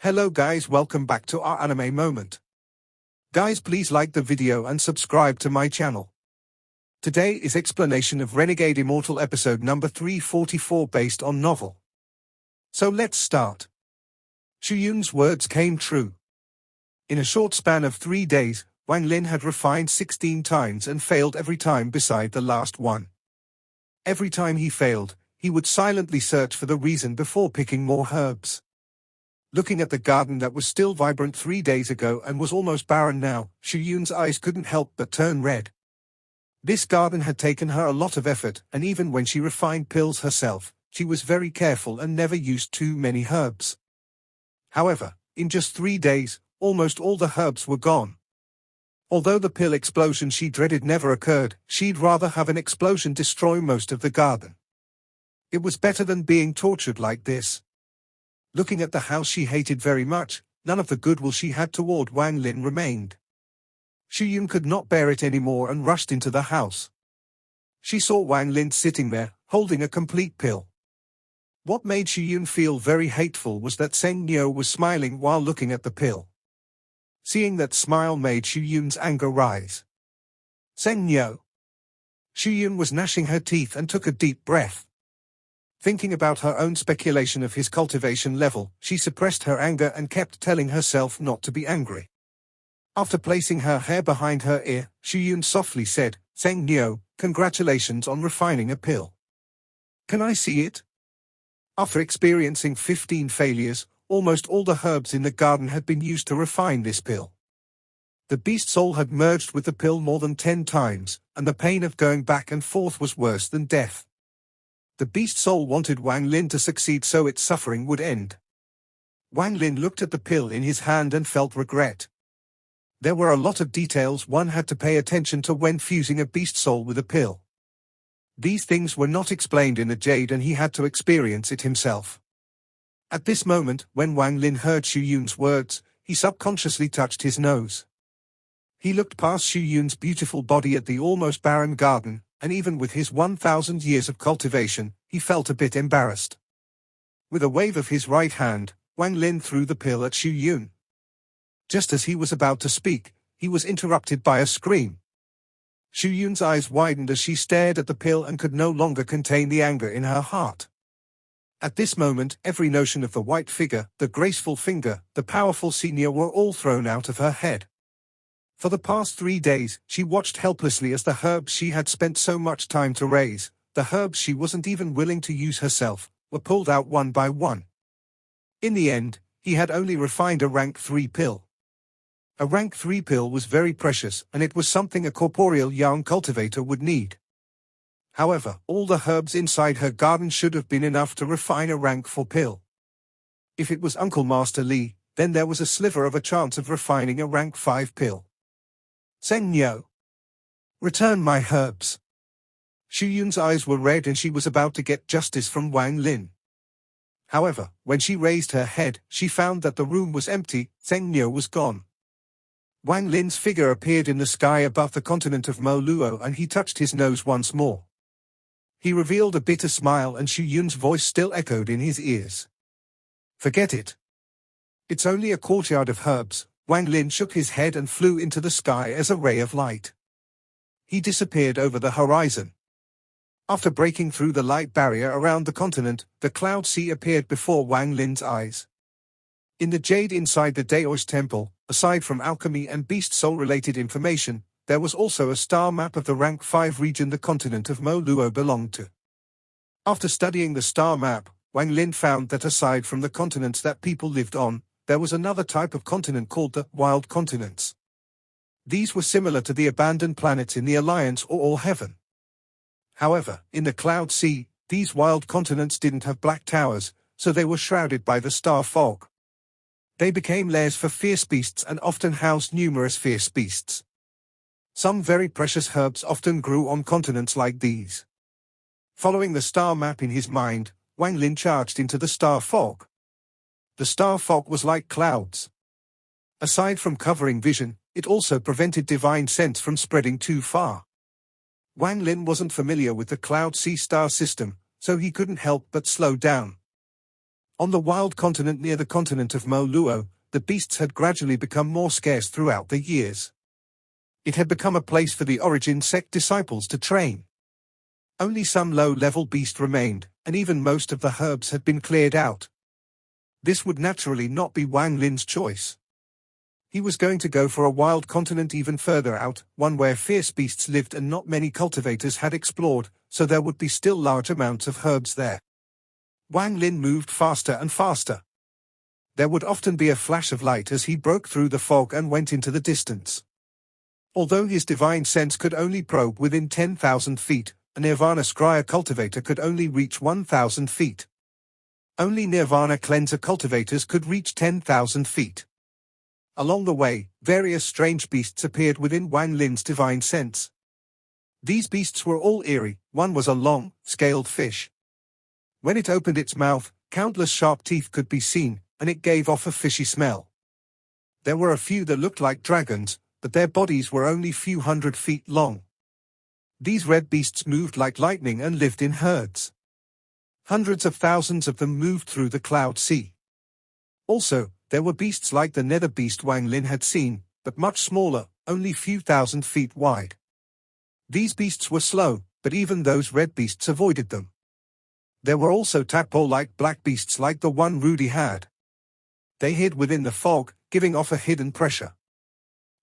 Hello guys, welcome back to our anime moment. Guys, please like the video and subscribe to my channel. Today is explanation of Renegade Immortal episode number 344 based on novel. So let's start. Shuyun's words came true. In a short span of 3 days, Wang Lin had refined 16 times and failed every time beside the last one. Every time he failed, he would silently search for the reason before picking more herbs. Looking at the garden that was still vibrant 3 days ago and was almost barren now, Shuyun's eyes couldn't help but turn red. This garden had taken her a lot of effort, and even when she refined pills herself, she was very careful and never used too many herbs. However, in just 3 days, almost all the herbs were gone. Although the pill explosion she dreaded never occurred, she'd rather have an explosion destroy most of the garden. It was better than being tortured like this. Looking at the house she hated very much, none of the goodwill she had toward Wang Lin remained. Shuyun could not bear it anymore and rushed into the house. She saw Wang Lin sitting there, holding a complete pill. What made Shuyun feel very hateful was that Zheng Niu was smiling while looking at the pill. Seeing that smile made Shuyun's anger rise. Zheng Niu. Shuyun was gnashing her teeth and took a deep breath. Thinking about her own speculation of his cultivation level, she suppressed her anger and kept telling herself not to be angry. After placing her hair behind her ear, Shuyun softly said, "Zheng Niu, congratulations on refining a pill. Can I see it?" After experiencing 15 failures, almost all the herbs in the garden had been used to refine this pill. The beast soul had merged with the pill more than 10 times, and the pain of going back and forth was worse than death. The beast soul wanted Wang Lin to succeed so its suffering would end. Wang Lin looked at the pill in his hand and felt regret. There were a lot of details one had to pay attention to when fusing a beast soul with a pill. These things were not explained in the Jade and he had to experience it himself. At this moment, when Wang Lin heard Shuyun's words, he subconsciously touched his nose. He looked past Shuyun's beautiful body at the almost barren garden, and even with his 1,000 years of cultivation, he felt a bit embarrassed. With a wave of his right hand, Wang Lin threw the pill at Shuyun. Just as he was about to speak, he was interrupted by a scream. Shuyun's eyes widened as she stared at the pill and could no longer contain the anger in her heart. At this moment, every notion of the white figure, the graceful finger, the powerful senior were all thrown out of her head. For the past 3 days, she watched helplessly as the herbs she had spent so much time to raise, the herbs she wasn't even willing to use herself, were pulled out one by one. In the end, he had only refined a rank 3 pill. A rank 3 pill was very precious, and it was something a corporeal young cultivator would need. However, all the herbs inside her garden should have been enough to refine a rank 4 pill. If it was Uncle Master Li, then there was a sliver of a chance of refining a rank 5 pill. Zheng Niu. Return my herbs. Shuyun's eyes were red and she was about to get justice from Wang Lin. However, when she raised her head, she found that the room was empty, Zheng Niu was gone. Wang Lin's figure appeared in the sky above the continent of Mo Luo and he touched his nose once more. He revealed a bitter smile and Shuyun's voice still echoed in his ears. Forget it. It's only a courtyard of herbs. Wang Lin shook his head and flew into the sky as a ray of light. He disappeared over the horizon. After breaking through the light barrier around the continent, the cloud sea appeared before Wang Lin's eyes. In the jade inside the Daoist temple, aside from alchemy and beast soul-related information, there was also a star map of the rank 5 region the continent of Mo Luo belonged to. After studying the star map, Wang Lin found that aside from the continents that people lived on, there was another type of continent called the wild continents. These were similar to the abandoned planets in the Alliance or All Heaven. However, in the Cloud Sea, these wild continents didn't have black towers, so they were shrouded by the star fog. They became lairs for fierce beasts and often housed numerous fierce beasts. Some very precious herbs often grew on continents like these. Following the star map in his mind, Wang Lin charged into the star fog. The star fog was like clouds. Aside from covering vision, it also prevented divine sense from spreading too far. Wang Lin wasn't familiar with the Cloud Sea star system, so he couldn't help but slow down. On the wild continent near the continent of Mo Luo, the beasts had gradually become more scarce throughout the years. It had become a place for the Origin sect disciples to train. Only some low-level beast remained, and even most of the herbs had been cleared out. This would naturally not be Wang Lin's choice. He was going to go for a wild continent even further out, one where fierce beasts lived and not many cultivators had explored, so there would be still large amounts of herbs there. Wang Lin moved faster and faster. There would often be a flash of light as he broke through the fog and went into the distance. Although his divine sense could only probe within 10,000 feet, a Nirvana Scryer cultivator could only reach 1,000 feet. Only Nirvana Cleanser cultivators could reach 10,000 feet. Along the way, various strange beasts appeared within Wang Lin's divine sense. These beasts were all eerie. One was a long, scaled fish. When it opened its mouth, countless sharp teeth could be seen, and it gave off a fishy smell. There were a few that looked like dragons, but their bodies were only few hundred feet long. These red beasts moved like lightning and lived in herds. Hundreds of thousands of them moved through the cloud sea. Also, there were beasts like the nether beast Wang Lin had seen, but much smaller, only few thousand feet wide. These beasts were slow, but even those red beasts avoided them. There were also tadpole-like black beasts like the one Rudy had. They hid within the fog, giving off a hidden pressure.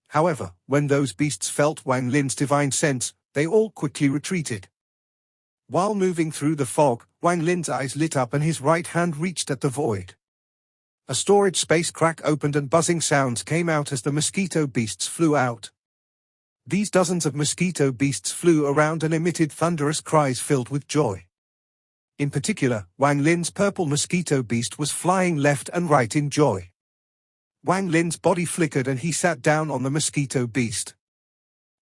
However, when those beasts felt Wang Lin's divine sense, they all quickly retreated. While moving through the fog, Wang Lin's eyes lit up and his right hand reached at the void. A storage space crack opened and buzzing sounds came out as the mosquito beasts flew out. These dozens of mosquito beasts flew around and emitted thunderous cries filled with joy. In particular, Wang Lin's purple mosquito beast was flying left and right in joy. Wang Lin's body flickered and he sat down on the mosquito beast.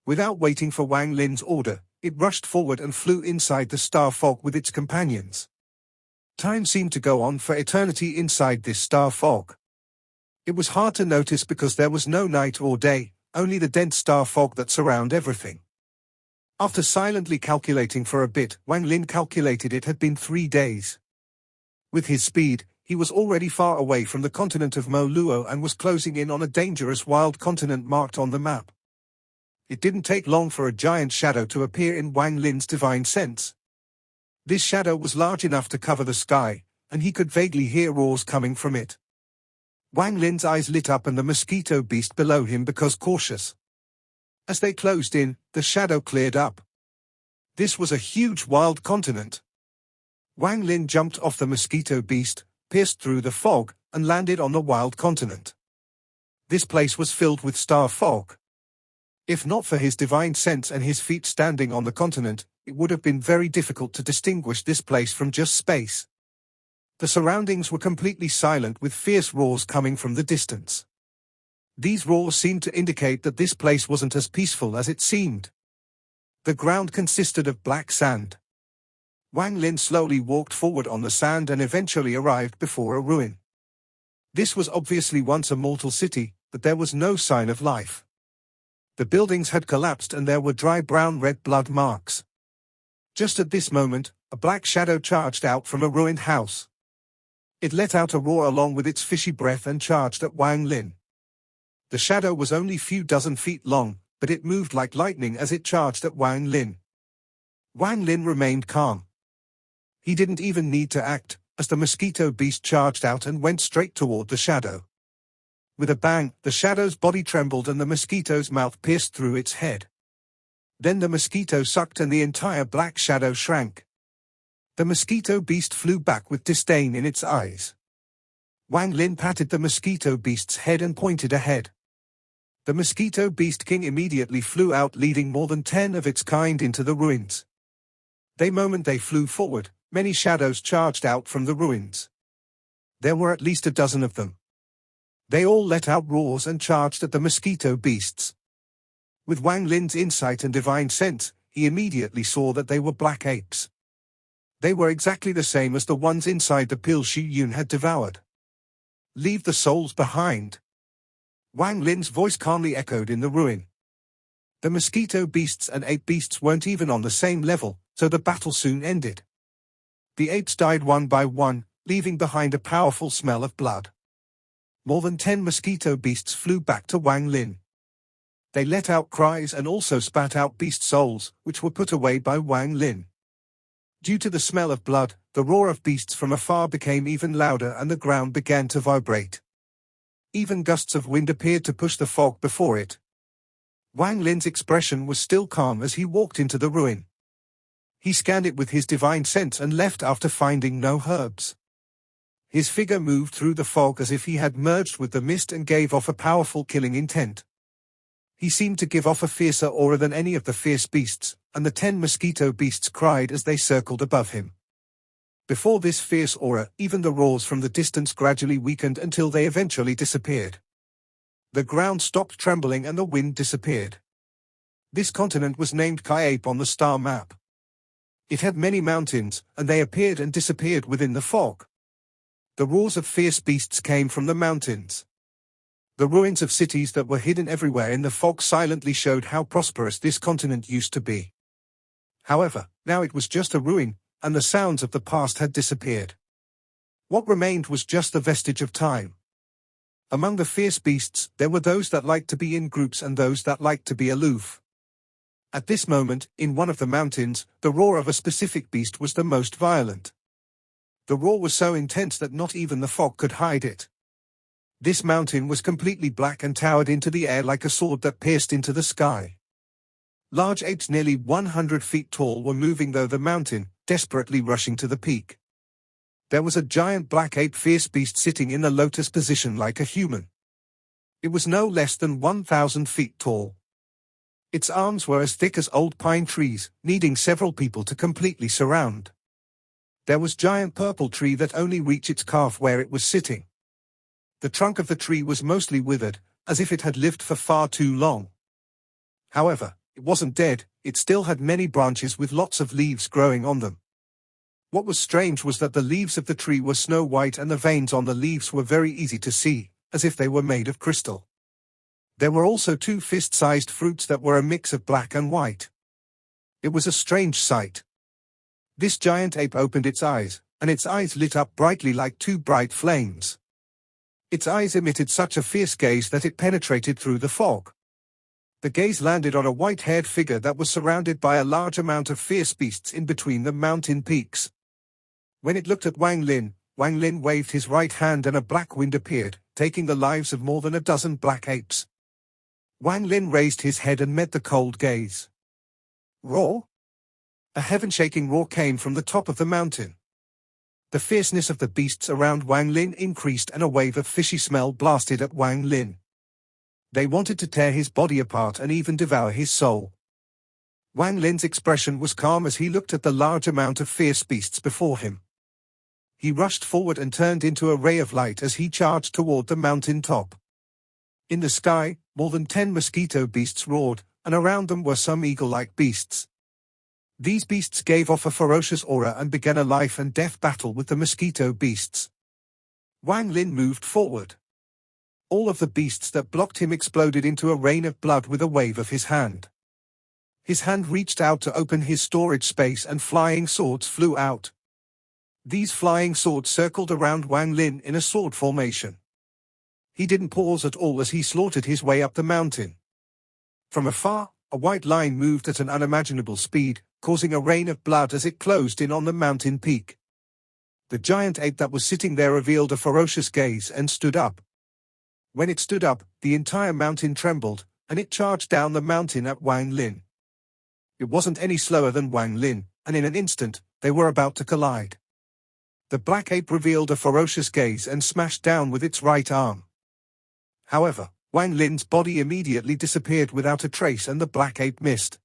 Without waiting for Wang Lin's order, it rushed forward and flew inside the star fog with its companions. Time seemed to go on for eternity inside this star fog. It was hard to notice because there was no night or day, only the dense star fog that surround everything. After silently calculating for a bit, Wang Lin calculated it had been 3 days. With his speed, he was already far away from the continent of Mo Luo and was closing in on a dangerous wild continent marked on the map. It didn't take long for a giant shadow to appear in Wang Lin's divine sense. This shadow was large enough to cover the sky, and he could vaguely hear roars coming from it. Wang Lin's eyes lit up and the mosquito beast below him became cautious. As they closed in, the shadow cleared up. This was a huge wild continent. Wang Lin jumped off the mosquito beast, pierced through the fog, and landed on the wild continent. This place was filled with star fog. If not for his divine sense and his feet standing on the continent, it would have been very difficult to distinguish this place from just space. The surroundings were completely silent with fierce roars coming from the distance. These roars seemed to indicate that this place wasn't as peaceful as it seemed. The ground consisted of black sand. Wang Lin slowly walked forward on the sand and eventually arrived before a ruin. This was obviously once a mortal city, but there was no sign of life. The buildings had collapsed and there were dry brown-red blood marks. Just at this moment, a black shadow charged out from a ruined house. It let out a roar along with its fishy breath and charged at Wang Lin. The shadow was only few dozen feet long, but it moved like lightning as it charged at Wang Lin. Wang Lin remained calm. He didn't even need to act, as the mosquito beast charged out and went straight toward the shadow. With a bang, the shadow's body trembled and the mosquito's mouth pierced through its head. Then the mosquito sucked and the entire black shadow shrank. The mosquito beast flew back with disdain in its eyes. Wang Lin patted the mosquito beast's head and pointed ahead. The mosquito beast king immediately flew out, leading more than 10 of its kind into the ruins. The moment they flew forward, many shadows charged out from the ruins. There were at least a dozen of them. They all let out roars and charged at the mosquito beasts. With Wang Lin's insight and divine sense, he immediately saw that they were black apes. They were exactly the same as the ones inside the pill Xu Yun had devoured. Leave the souls behind. Wang Lin's voice calmly echoed in the ruin. The mosquito beasts and ape beasts weren't even on the same level, so the battle soon ended. The apes died one by one, leaving behind a powerful smell of blood. More than 10 mosquito beasts flew back to Wang Lin. They let out cries and also spat out beast souls, which were put away by Wang Lin. Due to the smell of blood, the roar of beasts from afar became even louder and the ground began to vibrate. Even gusts of wind appeared to push the fog before it. Wang Lin's expression was still calm as he walked into the ruin. He scanned it with his divine sense and left after finding no herbs. His figure moved through the fog as if he had merged with the mist and gave off a powerful killing intent. He seemed to give off a fiercer aura than any of the fierce beasts, and the 10 mosquito beasts cried as they circled above him. Before this fierce aura, even the roars from the distance gradually weakened until they eventually disappeared. The ground stopped trembling and the wind disappeared. This continent was named Kai-Ape on the star map. It had many mountains, and they appeared and disappeared within the fog. The roars of fierce beasts came from the mountains. The ruins of cities that were hidden everywhere in the fog silently showed how prosperous this continent used to be. However, now it was just a ruin, and the sounds of the past had disappeared. What remained was just the vestige of time. Among the fierce beasts, there were those that liked to be in groups and those that liked to be aloof. At this moment, in one of the mountains, the roar of a specific beast was the most violent. The roar was so intense that not even the fog could hide it. This mountain was completely black and towered into the air like a sword that pierced into the sky. Large apes nearly 100 feet tall were moving through the mountain, desperately rushing to the peak. There was a giant black ape fierce beast sitting in a lotus position like a human. It was no less than 1,000 feet tall. Its arms were as thick as old pine trees, needing several people to completely surround. There was giant purple tree that only reached its calf where it was sitting. The trunk of the tree was mostly withered, as if it had lived for far too long. However, it wasn't dead, it still had many branches with lots of leaves growing on them. What was strange was that the leaves of the tree were snow white and the veins on the leaves were very easy to see, as if they were made of crystal. There were also 2 fist-sized fruits that were a mix of black and white. It was a strange sight. This giant ape opened its eyes, and its eyes lit up brightly like 2 bright flames. Its eyes emitted such a fierce gaze that it penetrated through the fog. The gaze landed on a white-haired figure that was surrounded by a large amount of fierce beasts in between the mountain peaks. When it looked at Wang Lin waved his right hand and a black wind appeared, taking the lives of more than a dozen black apes. Wang Lin raised his head and met the cold gaze. Roar! A heaven-shaking roar came from the top of the mountain. The fierceness of the beasts around Wang Lin increased and a wave of fishy smell blasted at Wang Lin. They wanted to tear his body apart and even devour his soul. Wang Lin's expression was calm as he looked at the large amount of fierce beasts before him. He rushed forward and turned into a ray of light as he charged toward the mountain top. In the sky, more than 10 mosquito beasts roared, and around them were some eagle-like beasts. These beasts gave off a ferocious aura and began a life and death battle with the mosquito beasts. Wang Lin moved forward. All of the beasts that blocked him exploded into a rain of blood with a wave of his hand. His hand reached out to open his storage space and flying swords flew out. These flying swords circled around Wang Lin in a sword formation. He didn't pause at all as he slaughtered his way up the mountain. From afar, a white line moved at an unimaginable speed, causing a rain of blood as it closed in on the mountain peak. The giant ape that was sitting there revealed a ferocious gaze and stood up. When it stood up, the entire mountain trembled, and it charged down the mountain at Wang Lin. It wasn't any slower than Wang Lin, and in an instant, they were about to collide. The black ape revealed a ferocious gaze and smashed down with its right arm. However, Wang Lin's body immediately disappeared without a trace and the black ape missed.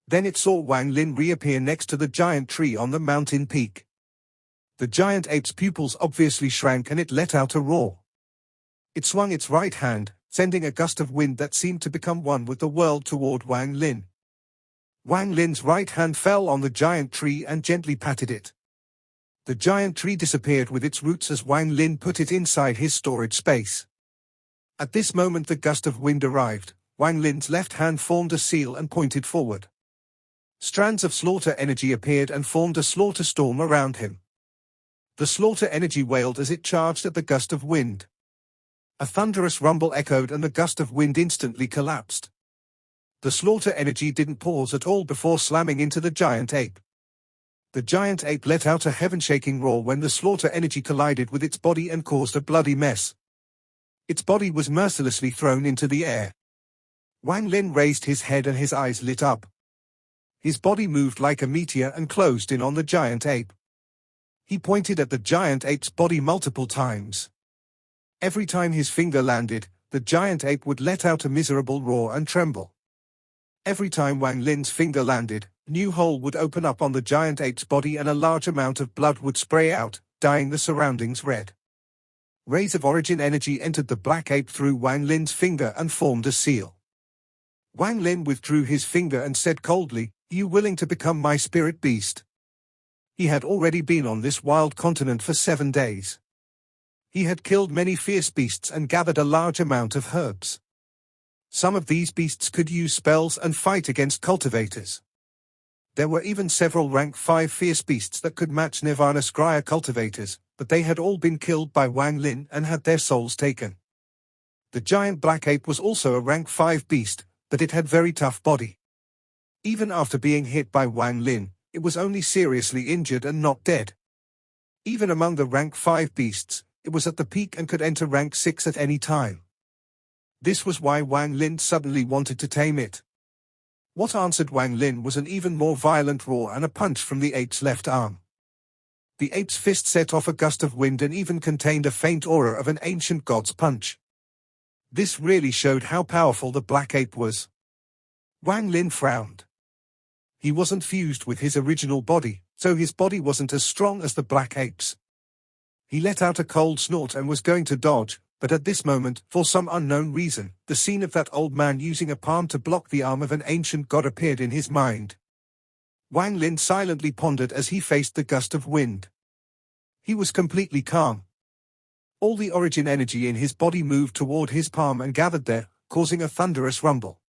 Then it saw Wang Lin reappear next to the giant tree on the mountain peak. The giant ape's pupils obviously shrank and it let out a roar. It swung its right hand, sending a gust of wind that seemed to become one with the world toward Wang Lin. Wang Lin's right hand fell on the giant tree and gently patted it. The giant tree disappeared with its roots as Wang Lin put it inside his storage space. At this moment the gust of wind arrived. Wang Lin's left hand formed a seal and pointed forward. Strands of slaughter energy appeared and formed a slaughter storm around him. The slaughter energy wailed as it charged at the gust of wind. A thunderous rumble echoed and the gust of wind instantly collapsed. The slaughter energy didn't pause at all before slamming into the giant ape. The giant ape let out a heaven-shaking roar when the slaughter energy collided with its body and caused a bloody mess. Its body was mercilessly thrown into the air. Wang Lin raised his head and his eyes lit up. His body moved like a meteor and closed in on the giant ape. He pointed at the giant ape's body multiple times. Every time his finger landed, the giant ape would let out a miserable roar and tremble. Every time Wang Lin's finger landed, a new hole would open up on the giant ape's body and a large amount of blood would spray out, dyeing the surroundings red. Rays of origin energy entered the black ape through Wang Lin's finger and formed a seal. Wang Lin withdrew his finger and said coldly, "Are you willing to become my spirit beast?" He had already been on this wild continent for 7 days. He had killed many fierce beasts and gathered a large amount of herbs. Some of these beasts could use spells and fight against cultivators. There were even several rank 5 fierce beasts that could match Nirvana Scryer cultivators, but they had all been killed by Wang Lin and had their souls taken. The giant black ape was also a rank 5 beast, but it had very tough body. Even after being hit by Wang Lin, it was only seriously injured and not dead. Even among the rank 5 beasts, it was at the peak and could enter rank 6 at any time. This was why Wang Lin suddenly wanted to tame it. What answered Wang Lin was an even more violent roar and a punch from the ape's left arm. The ape's fist set off a gust of wind and even contained a faint aura of an ancient god's punch. This really showed how powerful the black ape was. Wang Lin frowned. He wasn't fused with his original body, so his body wasn't as strong as the black ape's. He let out a cold snort and was going to dodge, but at this moment, for some unknown reason, the scene of that old man using a palm to block the arm of an ancient god appeared in his mind. Wang Lin silently pondered as he faced the gust of wind. He was completely calm. All the origin energy in his body moved toward his palm and gathered there, causing a thunderous rumble.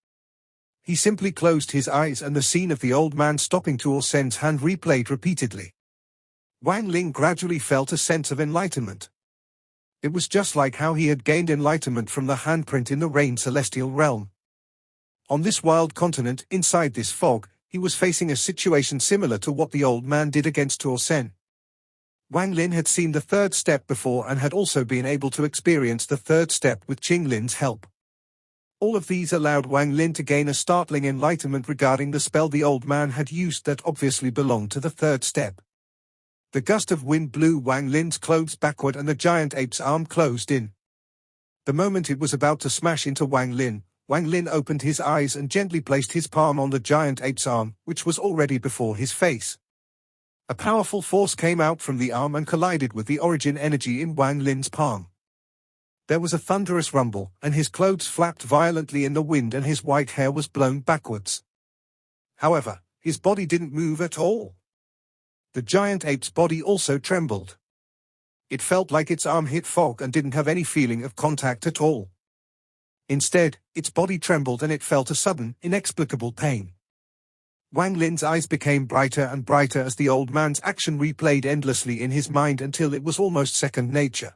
He simply closed his eyes and the scene of the old man stopping Tuo Sen's hand replayed repeatedly. Wang Lin gradually felt a sense of enlightenment. It was just like how he had gained enlightenment from the handprint in the Rain Celestial Realm. On this wild continent, inside this fog, he was facing a situation similar to what the old man did against Tuo Sen. Wang Lin had seen the third step before and had also been able to experience the third step with Qing Lin's help. All of these allowed Wang Lin to gain a startling enlightenment regarding the spell the old man had used that obviously belonged to the third step. The gust of wind blew Wang Lin's clothes backward and the giant ape's arm closed in. The moment it was about to smash into Wang Lin opened his eyes and gently placed his palm on the giant ape's arm, which was already before his face. A powerful force came out from the arm and collided with the origin energy in Wang Lin's palm. There was a thunderous rumble, and his clothes flapped violently in the wind and his white hair was blown backwards. However, his body didn't move at all. The giant ape's body also trembled. It felt like its arm hit fog and didn't have any feeling of contact at all. Instead, its body trembled and it felt a sudden, inexplicable pain. Wang Lin's eyes became brighter and brighter as the old man's action replayed endlessly in his mind until it was almost second nature.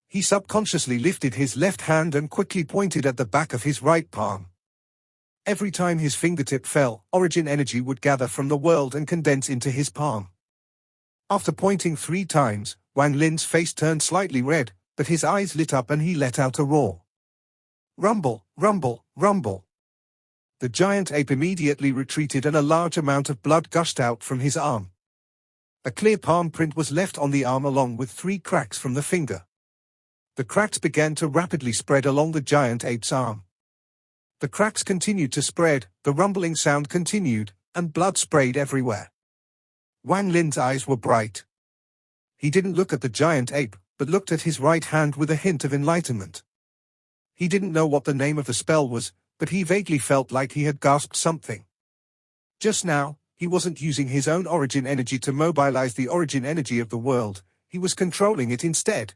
He subconsciously lifted his left hand and quickly pointed at the back of his right palm. Every time his fingertip fell, origin energy would gather from the world and condense into his palm. After pointing 3 times, Wang Lin's face turned slightly red, but his eyes lit up and he let out a roar. Rumble, rumble, rumble. The giant ape immediately retreated and a large amount of blood gushed out from his arm. A clear palm print was left on the arm along with 3 cracks from the finger. The cracks began to rapidly spread along the giant ape's arm. The cracks continued to spread, the rumbling sound continued, and blood sprayed everywhere. Wang Lin's eyes were bright. He didn't look at the giant ape, but looked at his right hand with a hint of enlightenment. He didn't know what the name of the spell was, but he vaguely felt like he had gasped something. Just now, he wasn't using his own origin energy to mobilize the origin energy of the world, he was controlling it instead.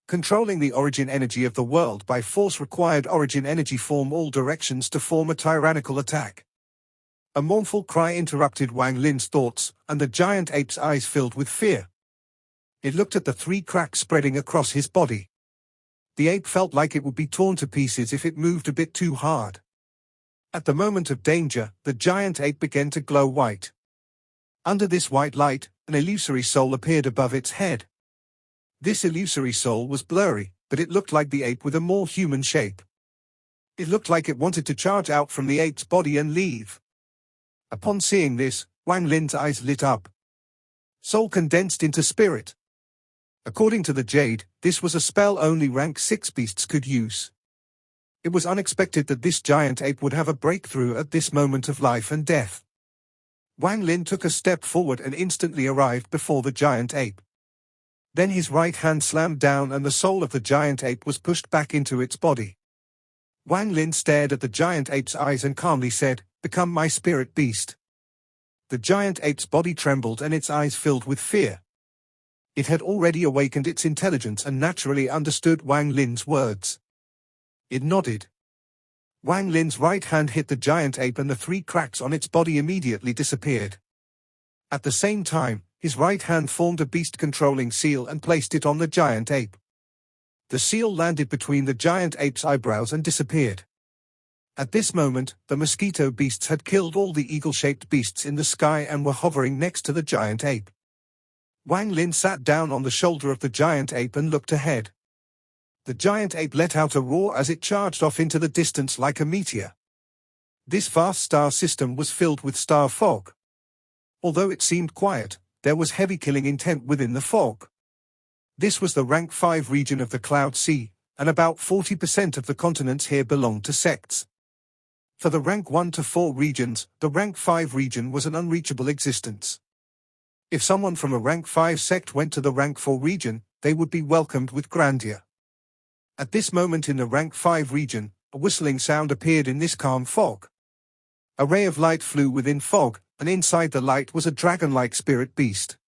Controlling the origin energy of the world by force required origin energy form all directions to form a tyrannical attack. A mournful cry interrupted Wang Lin's thoughts, and the giant ape's eyes filled with fear. It looked at the 3 cracks spreading across his body. The ape felt like it would be torn to pieces if it moved a bit too hard. At the moment of danger, the giant ape began to glow white. Under this white light, an illusory soul appeared above its head. This illusory soul was blurry, but it looked like the ape with a more human shape. It looked like it wanted to charge out from the ape's body and leave. Upon seeing this, Wang Lin's eyes lit up. Soul condensed into spirit. According to the Jade, this was a spell only rank 6 beasts could use. It was unexpected that this giant ape would have a breakthrough at this moment of life and death. Wang Lin took a step forward and instantly arrived before the giant ape. Then his right hand slammed down and the soul of the giant ape was pushed back into its body. Wang Lin stared at the giant ape's eyes and calmly said, "Become my spirit beast." The giant ape's body trembled and its eyes filled with fear. It had already awakened its intelligence and naturally understood Wang Lin's words. It nodded. Wang Lin's right hand hit the giant ape and the 3 cracks on its body immediately disappeared. At the same time, his right hand formed a beast-controlling seal and placed it on the giant ape. The seal landed between the giant ape's eyebrows and disappeared. At this moment, the mosquito beasts had killed all the eagle-shaped beasts in the sky and were hovering next to the giant ape. Wang Lin sat down on the shoulder of the giant ape and looked ahead. The giant ape let out a roar as it charged off into the distance like a meteor. This vast star system was filled with star fog. Although it seemed quiet, there was heavy killing intent within the fog. This was the rank 5 region of the Cloud Sea, and about 40% of the continents here belonged to sects. For the rank 1 to 4 regions, the rank 5 region was an unreachable existence. If someone from a rank 5 sect went to the rank 4 region, they would be welcomed with grandeur. At this moment in the rank 5 region, a whistling sound appeared in this calm fog. A ray of light flew within fog, and inside the light was a dragon-like spirit beast.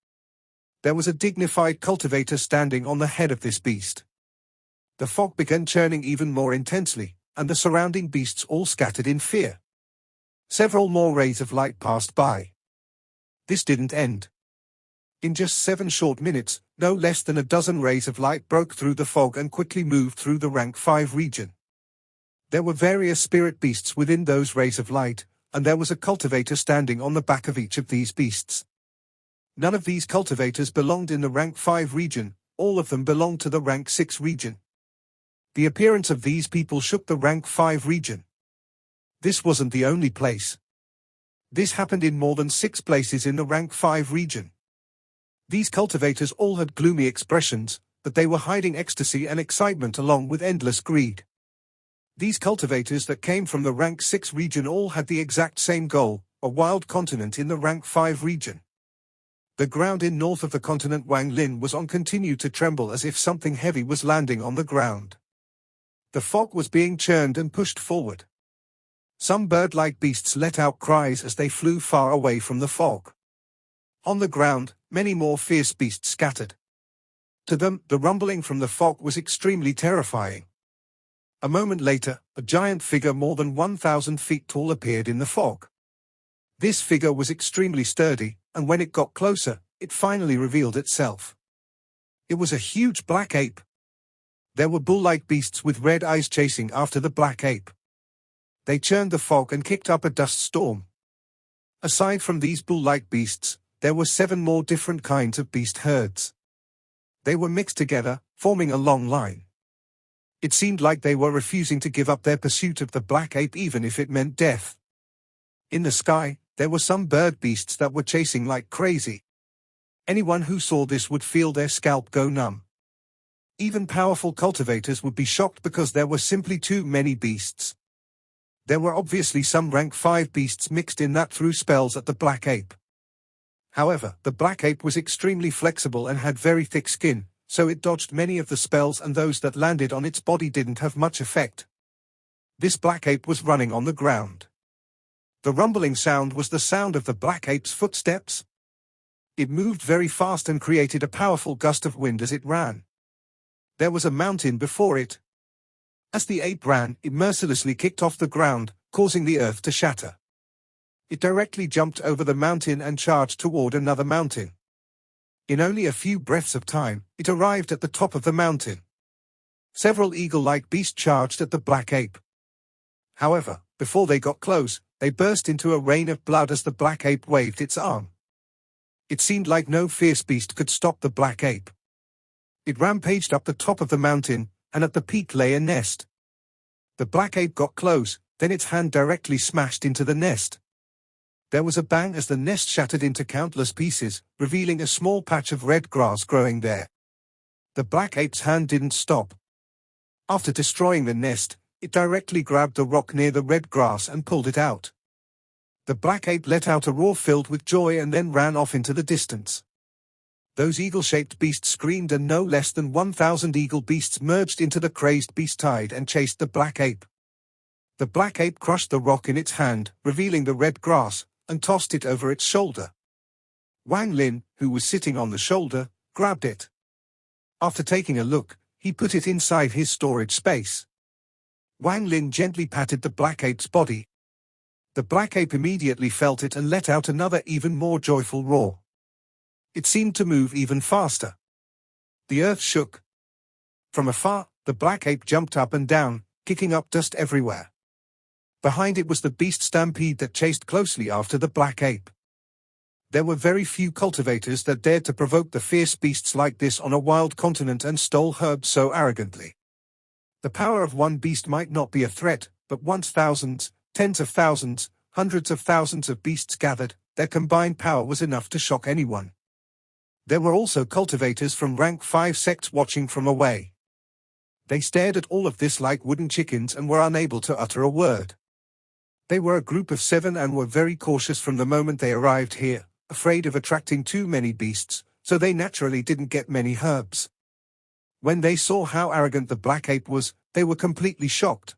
There was a dignified cultivator standing on the head of this beast. The fog began churning even more intensely, and the surrounding beasts all scattered in fear. Several more rays of light passed by. This didn't end. In just 7 short minutes, no less than a dozen rays of light broke through the fog and quickly moved through the rank 5 region. There were various spirit beasts within those rays of light, and there was a cultivator standing on the back of each of these beasts. None of these cultivators belonged in the rank 5 region, all of them belonged to the rank 6 region. The appearance of these people shook the rank 5 region. This wasn't the only place. This happened in more than 6 places in the rank 5 region. These cultivators all had gloomy expressions, but they were hiding ecstasy and excitement along with endless greed. These cultivators that came from the rank 6 region all had the exact same goal, a wild continent in the rank 5 region. The ground in north of the continent Wang Lin was on continued to tremble as if something heavy was landing on the ground. The fog was being churned and pushed forward. Some bird-like beasts let out cries as they flew far away from the fog. On the ground, many more fierce beasts scattered. To them, the rumbling from the fog was extremely terrifying. A moment later, a giant figure more than 1,000 feet tall appeared in the fog. This figure was extremely sturdy, and when it got closer, it finally revealed itself. It was a huge black ape. There were bull-like beasts with red eyes chasing after the black ape. They churned the fog and kicked up a dust storm. Aside from these bull-like beasts, there were 7 more different kinds of beast herds. They were mixed together, forming a long line. It seemed like they were refusing to give up their pursuit of the black ape even if it meant death. In the sky, there were some bird beasts that were chasing like crazy. Anyone who saw this would feel their scalp go numb. Even powerful cultivators would be shocked because there were simply too many beasts. There were obviously some rank 5 beasts mixed in that threw spells at the black ape. However, the black ape was extremely flexible and had very thick skin, so it dodged many of the spells and those that landed on its body didn't have much effect. This black ape was running on the ground. The rumbling sound was the sound of the black ape's footsteps. It moved very fast and created a powerful gust of wind as it ran. There was a mountain before it. As the ape ran, it mercilessly kicked off the ground, causing the earth to shatter. It directly jumped over the mountain and charged toward another mountain. In only a few breaths of time, it arrived at the top of the mountain. Several eagle-like beasts charged at the black ape. However, before they got close, they burst into a rain of blood as the black ape waved its arm. It seemed like no fierce beast could stop the black ape. It rampaged up the top of the mountain, and at the peak lay a nest. The black ape got close, then its hand directly smashed into the nest. There was a bang as the nest shattered into countless pieces, revealing a small patch of red grass growing there. The black ape's hand didn't stop. After destroying the nest, it directly grabbed the rock near the red grass and pulled it out. The black ape let out a roar filled with joy and then ran off into the distance. Those eagle-shaped beasts screamed, and no less than 1,000 eagle beasts merged into the crazed beast tide and chased the black ape. The black ape crushed the rock in its hand, revealing the red grass, and tossed it over its shoulder. Wang Lin, who was sitting on the shoulder, grabbed it. After taking a look, he put it inside his storage space. Wang Lin gently patted the black ape's body. The black ape immediately felt it and let out another even more joyful roar. It seemed to move even faster. The earth shook. From afar, the black ape jumped up and down, kicking up dust everywhere. Behind it was the beast stampede that chased closely after the black ape. There were very few cultivators that dared to provoke the fierce beasts like this on a wild continent and stole herbs so arrogantly. The power of one beast might not be a threat, but once thousands, tens of thousands, hundreds of thousands of beasts gathered, their combined power was enough to shock anyone. There were also cultivators from rank 5 sects watching from away. They stared at all of this like wooden chickens and were unable to utter a word. They were a group of 7 and were very cautious from the moment they arrived here, afraid of attracting too many beasts, so they naturally didn't get many herbs. When they saw how arrogant the black ape was, they were completely shocked.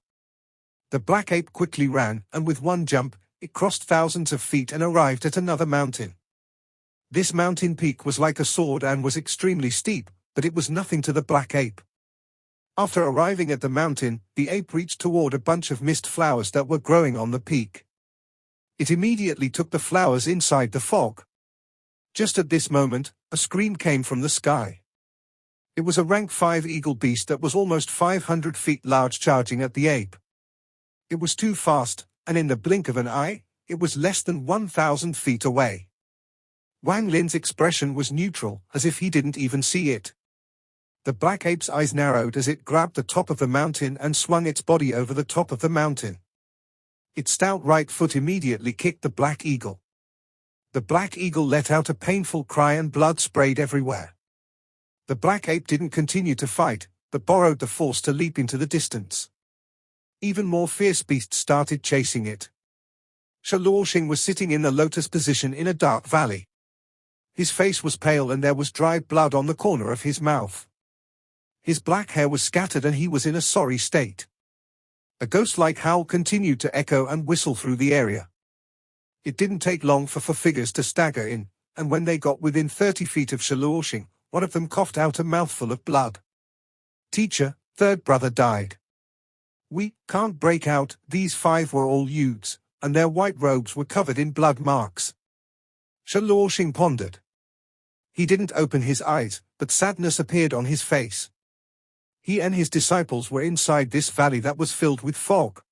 The black ape quickly ran, and with one jump, it crossed thousands of feet and arrived at another mountain. This mountain peak was like a sword and was extremely steep, but it was nothing to the black ape. After arriving at the mountain, the ape reached toward a bunch of mist flowers that were growing on the peak. It immediately took the flowers inside the fog. Just at this moment, a scream came from the sky. It was a rank 5 eagle beast that was almost 500 feet large charging at the ape. It was too fast, and in the blink of an eye, it was less than 1,000 feet away. Wang Lin's expression was neutral, as if he didn't even see it. The black ape's eyes narrowed as it grabbed the top of the mountain and swung its body over the top of the mountain. Its stout right foot immediately kicked the black eagle. The black eagle let out a painful cry and blood sprayed everywhere. The black ape didn't continue to fight, but borrowed the force to leap into the distance. Even more fierce beasts started chasing it. Shaluoxing was sitting in the lotus position in a dark valley. His face was pale and there was dried blood on the corner of his mouth. His black hair was scattered and he was in a sorry state. A ghost-like howl continued to echo and whistle through the area. It didn't take long for four figures to stagger in, and when they got within 30 feet of Shaluoxing, one of them coughed out a mouthful of blood. "Teacher, third brother died. We can't break out." These 5 were all youths, and their white robes were covered in blood marks. Shaluoxing pondered. He didn't open his eyes, but sadness appeared on his face. He and his disciples were inside this valley that was filled with fog.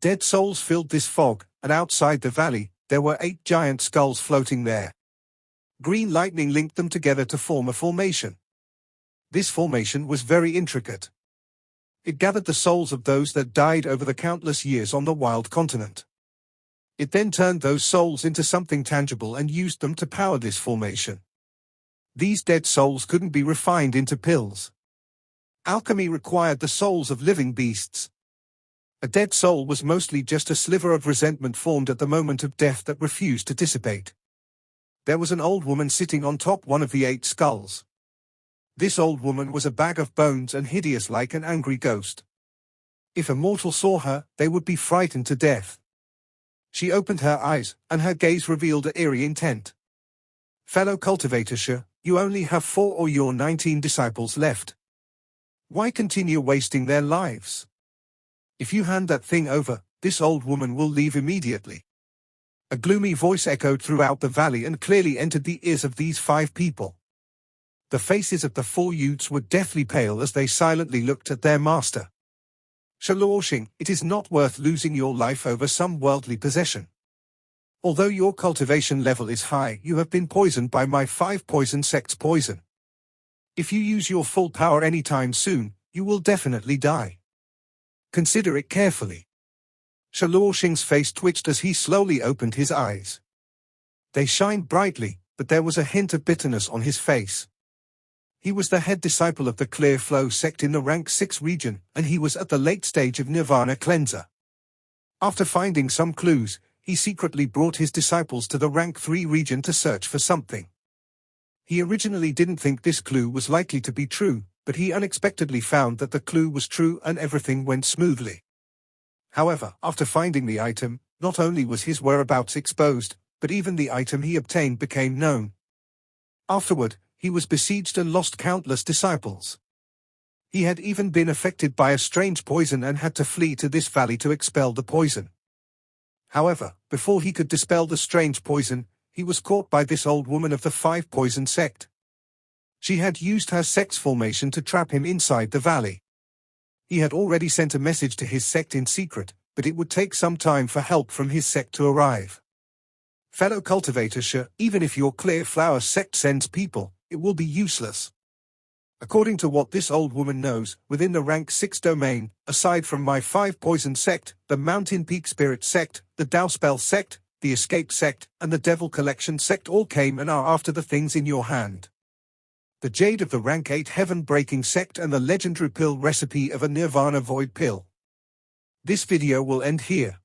Dead souls filled this fog, and outside the valley, there were 8 giant skulls floating there. Green lightning linked them together to form a formation. This formation was very intricate. It gathered the souls of those that died over the countless years on the wild continent. It then turned those souls into something tangible and used them to power this formation. These dead souls couldn't be refined into pills. Alchemy required the souls of living beasts. A dead soul was mostly just a sliver of resentment formed at the moment of death that refused to dissipate. There was an old woman sitting on top one of the 8 skulls. This old woman was a bag of bones and hideous like an angry ghost. If a mortal saw her, they would be frightened to death. She opened her eyes, and her gaze revealed an eerie intent. "Fellow cultivator, you only have 4 or your 19 disciples left. Why continue wasting their lives? If you hand that thing over, this old woman will leave immediately." A gloomy voice echoed throughout the valley and clearly entered the ears of these 5 people. The faces of the 4 youths were deathly pale as they silently looked at their master. Shaluoxing, it is not worth losing your life over some worldly possession. Although your cultivation level is high, you have been poisoned by my 5 poison sect's poison. If you use your full power anytime soon, you will definitely die. Consider it carefully. Shaluoxing's face twitched as he slowly opened his eyes. They shined brightly, but there was a hint of bitterness on his face. He was the head disciple of the Clear Flow sect in the rank 6 region, and he was at the late stage of Nirvana Cleanser. After finding some clues, he secretly brought his disciples to the rank 3 region to search for something. He originally didn't think this clue was likely to be true, but he unexpectedly found that the clue was true and everything went smoothly. However, after finding the item, not only was his whereabouts exposed, but even the item he obtained became known. Afterward, he was besieged and lost countless disciples. He had even been affected by a strange poison and had to flee to this valley to expel the poison. However, before he could dispel the strange poison, he was caught by this old woman of the 5 poison sect. She had used her sect's formation to trap him inside the valley. He had already sent a message to his sect in secret, but it would take some time for help from his sect to arrive. Fellow cultivator, even if your Clear Flower sect sends people, it will be useless. According to what this old woman knows, within the rank 6 domain, aside from my 5 poison sect, the Mountain Peak Spirit sect, the Dowspell sect, the Escape sect, and the Devil Collection sect all came and are after the things in your hand. The Jade of the rank 8 Heaven Breaking sect and the legendary pill recipe of a Nirvana Void pill. This video will end here.